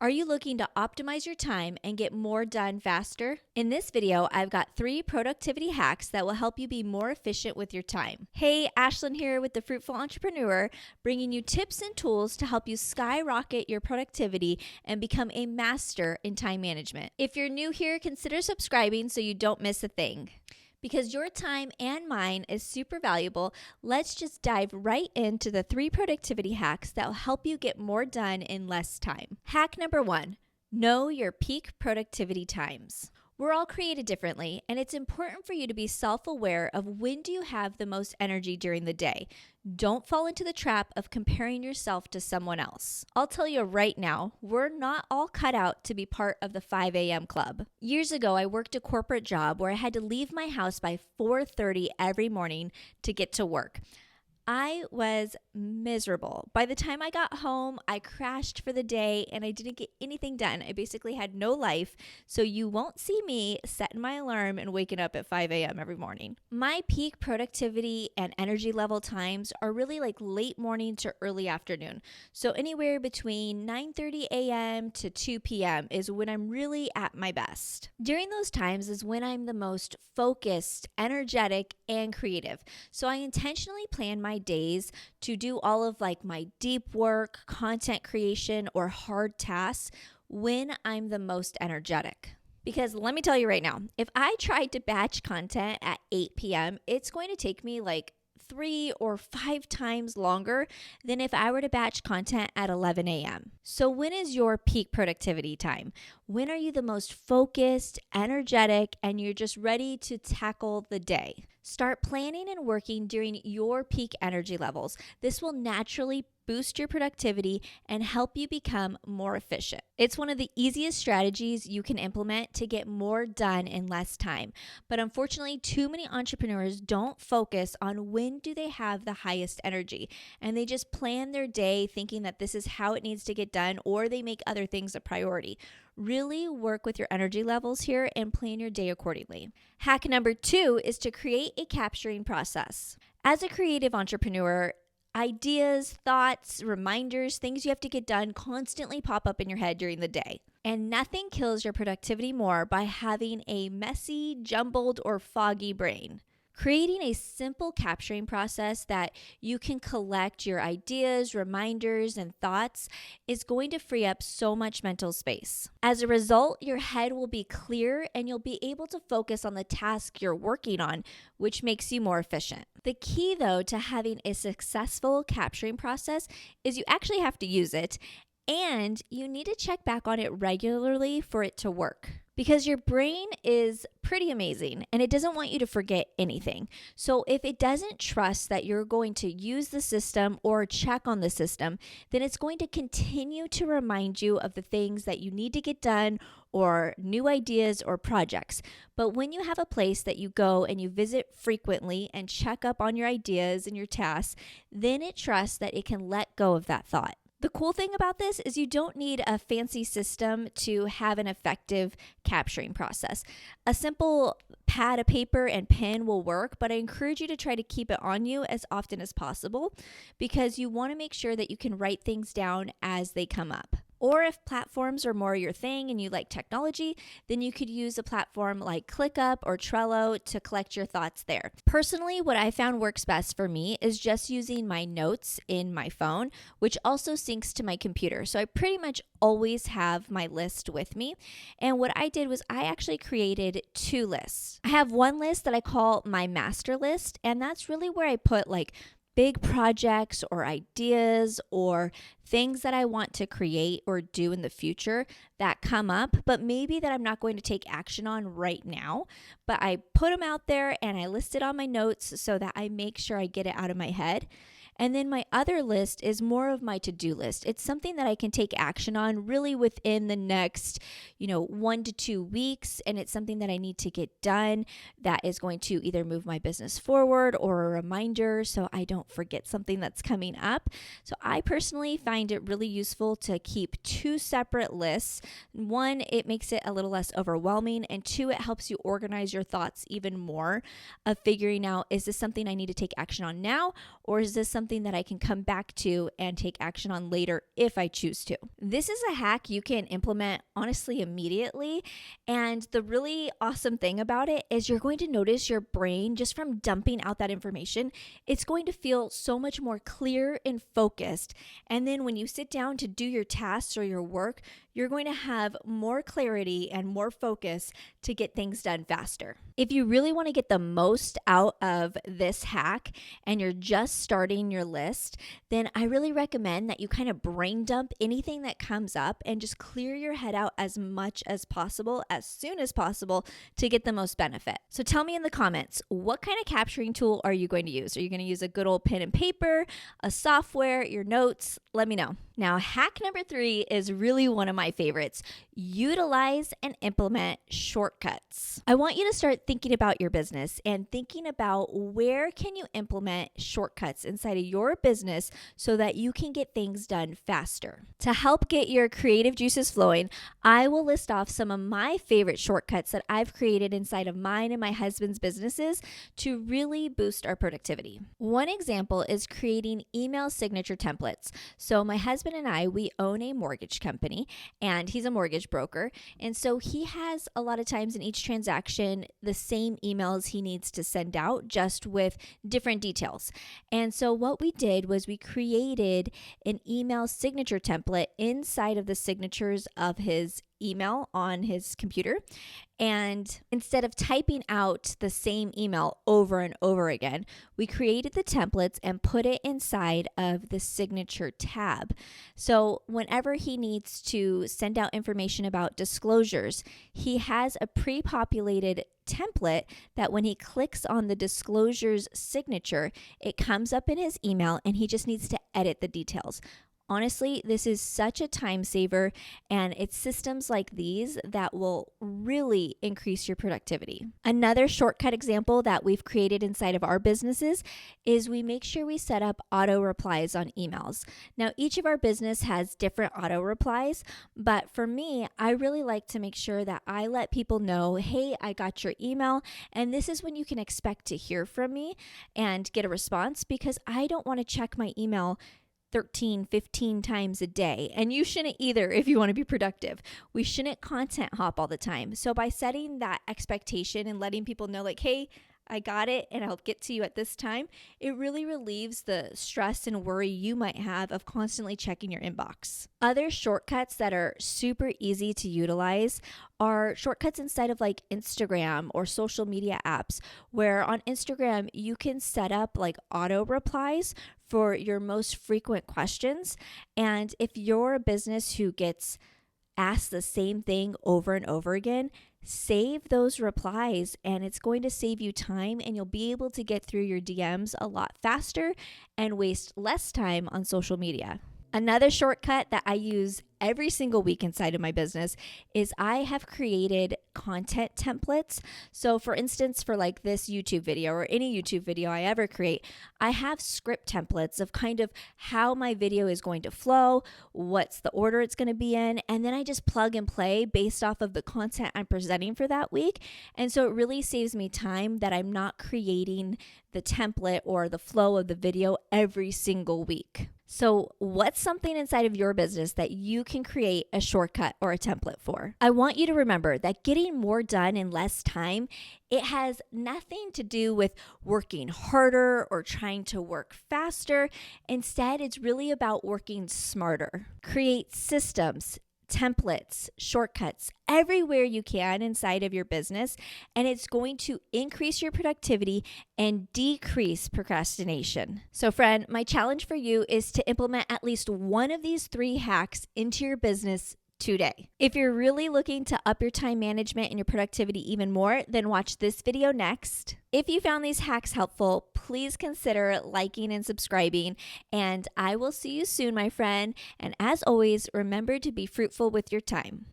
Are you looking to optimize your time and get more done faster? In this video, I've got 3 productivity hacks that will help you be more efficient with your time. Hey, Ashlynn here with the Fruitful Entrepreneur, bringing you tips and tools to help you skyrocket your productivity and become a master in time management. If you're new here, consider subscribing so you don't miss a thing. Because your time and mine is super valuable, let's just dive right into the 3 productivity hacks that will help you get more done in less time. Hack number 1, know your peak productivity times. We're all created differently, and it's important for you to be self-aware of when do you have the most energy during the day. Don't fall into the trap of comparing yourself to someone else. I'll tell you right now, we're not all cut out to be part of the 5 a.m. club. Years ago, I worked a corporate job where I had to leave my house by 4:30 every morning to get to work. I was miserable. By the time I got home, I crashed for the day and I didn't get anything done. I basically had no life, so you won't see me setting my alarm and waking up at 5 a.m. every morning. My peak productivity and energy level times are really like late morning to early afternoon. So anywhere between 9:30 a.m. to 2 p.m. is when I'm really at my best. During those times is when I'm the most focused, energetic, and creative. So I intentionally plan my days to do all of like my deep work, content creation, or hard tasks when I'm the most energetic. Because let me tell you right now, if I tried to batch content at 8 p.m., it's going to take me like 3 or 5 times longer than if I were to batch content at 11 a.m. So when is your peak productivity time? When are you the most focused, energetic, and you're just ready to tackle the day? Start planning and working during your peak energy levels. This will naturally boost your productivity and help you become more efficient. It's one of the easiest strategies you can implement to get more done in less time. But unfortunately, too many entrepreneurs don't focus on when do they have the highest energy, and they just plan their day thinking that this is how it needs to get done, or they make other things a priority. Really work with your energy levels here and plan your day accordingly. Hack number 2 is to create a capturing process. As a creative entrepreneur, ideas, thoughts, reminders, things you have to get done constantly pop up in your head during the day. And nothing kills your productivity more by having a messy, jumbled, or foggy brain. Creating a simple capturing process that you can collect your ideas, reminders, and thoughts is going to free up so much mental space. As a result, your head will be clear and you'll be able to focus on the task you're working on, which makes you more efficient. The key, though, to having a successful capturing process is you actually have to use it, and you need to check back on it regularly for it to work. Because your brain is pretty amazing and it doesn't want you to forget anything. So if it doesn't trust that you're going to use the system or check on the system, then it's going to continue to remind you of the things that you need to get done or new ideas or projects. But when you have a place that you go and you visit frequently and check up on your ideas and your tasks, then it trusts that it can let go of that thought. The cool thing about this is you don't need a fancy system to have an effective capturing process. A simple pad of paper and pen will work, but I encourage you to try to keep it on you as often as possible because you want to make sure that you can write things down as they come up. Or if platforms are more your thing and you like technology, then you could use a platform like ClickUp or Trello to collect your thoughts there. Personally, what I found works best for me is just using my notes in my phone, which also syncs to my computer. So I pretty much always have my list with me. And what I did was I actually created 2 lists. I have one list that I call my master list, and that's really where I put like big projects or ideas or things that I want to create or do in the future that come up, but maybe that I'm not going to take action on right now. But I put them out there and I list it on my notes so that I make sure I get it out of my head. And then my other list is more of my to-do list. It's something that I can take action on really within the next, 1 to 2 weeks. And it's something that I need to get done that is going to either move my business forward or a reminder so I don't forget something that's coming up. So I personally find it really useful to keep 2 separate lists. 1, it makes it a little less overwhelming. And 2, it helps you organize your thoughts even more of figuring out, is this something I need to take action on now? Or is this something something that I can come back to and take action on later if I choose to. This is a hack you can implement honestly immediately. And the really awesome thing about it is you're going to notice your brain, just from dumping out that information, it's going to feel so much more clear and focused. And then when you sit down to do your tasks or your work, you're going to have more clarity and more focus to get things done faster. If you really want to get the most out of this hack and you're just starting your list, then I really recommend that you kind of brain dump anything that comes up and just clear your head out as much as possible, as soon as possible, to get the most benefit. So tell me in the comments, what kind of capturing tool are you going to use? Are you going to use a good old pen and paper, a software, your notes? Let me know. Now, hack number 3 is really one of my favorites. Utilize and implement shortcuts. I want you to start thinking about your business and thinking about where can you implement shortcuts inside of your business so that you can get things done faster. To help get your creative juices flowing, I will list off some of my favorite shortcuts that I've created inside of mine and my husband's businesses to really boost our productivity. One example is creating email signature templates. So my husband and I, we own a mortgage company, and he's a mortgage broker. And so he has a lot of times in each transaction the same emails he needs to send out, just with different details. And so what we did was we created an email signature template inside of the signatures of his email on his computer. And instead of typing out the same email over and over again, we created the templates and put it inside of the signature tab. So whenever he needs to send out information about disclosures, he has a pre-populated template that when he clicks on the disclosures signature, it comes up in his email and he just needs to edit the details. Honestly, this is such a time saver, and it's systems like these that will really increase your productivity. Another shortcut example that we've created inside of our businesses is we make sure we set up auto replies on emails. Now, each of our business has different auto replies, but for me, I really like to make sure that I let people know, hey, I got your email, and this is when you can expect to hear from me and get a response, because I don't want to check my email 13, 15 times a day. And you shouldn't either if you want to be productive. We shouldn't content hop all the time. So by setting that expectation and letting people know like, hey, I got it and I'll get to you at this time, it really relieves the stress and worry you might have of constantly checking your inbox. Other shortcuts that are super easy to utilize are shortcuts inside of like Instagram or social media apps, where on Instagram you can set up like auto replies for your most frequent questions. And if you're a business who gets asked the same thing over and over again, save those replies, and it's going to save you time, and you'll be able to get through your DMs a lot faster and waste less time on social media. Another shortcut that I use every single week inside of my business is I have created content templates. So for instance, for like this YouTube video or any YouTube video I ever create, I have script templates of kind of how my video is going to flow, what's the order it's going to be in, and then I just plug and play based off of the content I'm presenting for that week. And so it really saves me time that I'm not creating the template or the flow of the video every single week. So what's something inside of your business that you can create a shortcut or a template for? I want you to remember that getting more done in less time, it has nothing to do with working harder or trying to work faster. Instead, it's really about working smarter. Create systems, templates, shortcuts everywhere you can inside of your business, and it's going to increase your productivity and decrease procrastination. So friend, my challenge for you is to implement at least one of these 3 hacks into your business today. If you're really looking to up your time management and your productivity even more, then watch this video next. If you found these hacks helpful, please consider liking and subscribing, and I will see you soon, my friend. And as always, remember to be fruitful with your time.